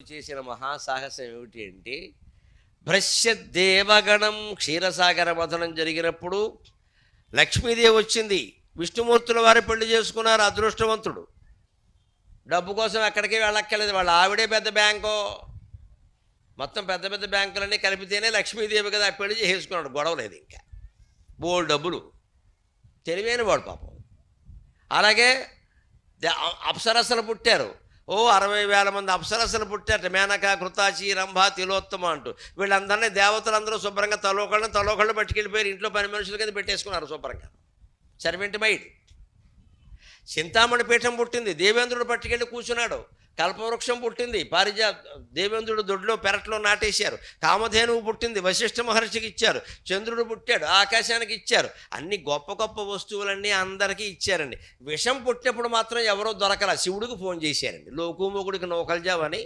చేసిన మహాసాహసం ఏమిటి అంటే భ్రశ్య దేవగణం క్షీరసాగర మథనం జరిగినప్పుడు లక్ష్మీదేవి వచ్చింది. విష్ణుమూర్తుల వారి పెళ్లి చేసుకున్నారు. అదృష్టవంతుడు. డబ్బు కోసం ఎక్కడికి వెళ్ళక్కర్లేదు. వాళ్ళ ఆవిడే పెద్ద బ్యాంకు. మొత్తం పెద్ద పెద్ద బ్యాంకులన్నీ కలిపితేనే లక్ష్మీదేవి కదా పెళ్లి చేసుకున్నాడు. గొడవ లేదు. ఇంకా బోల్ డబ్బులు. తెలివైన వాడు పాపం. అలాగే అప్సరసలు పుట్టారు. 60,000 మంది అప్సరసలు పుట్టారట. మేనక, కృతాచి, రంభ, తిలోత్తమ అంటూ వీళ్ళందరినీ దేవతలందరూ శుభ్రంగా తలోకళ్ళు పట్టుకెళ్ళిపోయారు. ఇంట్లో పని మనుషుల కింద పెట్టేసుకున్నారు శుభ్రంగా. సర్వెంట్ మైడ్. చింతామణి పీఠం పుట్టింది. దేవేంద్రుడు పట్టుకెళ్ళి కూర్చున్నాడు. కల్పవృక్షం పుట్టింది. దేవేంద్రుడు దొడ్లో పెరట్లో నాటేశారు. కామధేనువు పుట్టింది. వశిష్ఠ మహర్షికి ఇచ్చారు. చంద్రుడు పుట్టాడు. ఆకాశానికి ఇచ్చారు. అన్ని గొప్ప గొప్ప వస్తువులన్నీ అందరికీ ఇచ్చారండి. విషం పుట్టినప్పుడు మాత్రం ఎవరో దొరకల. శివుడికి ఫోన్ చేశారండి. లోకుమొగుడికి నౌకల్జావని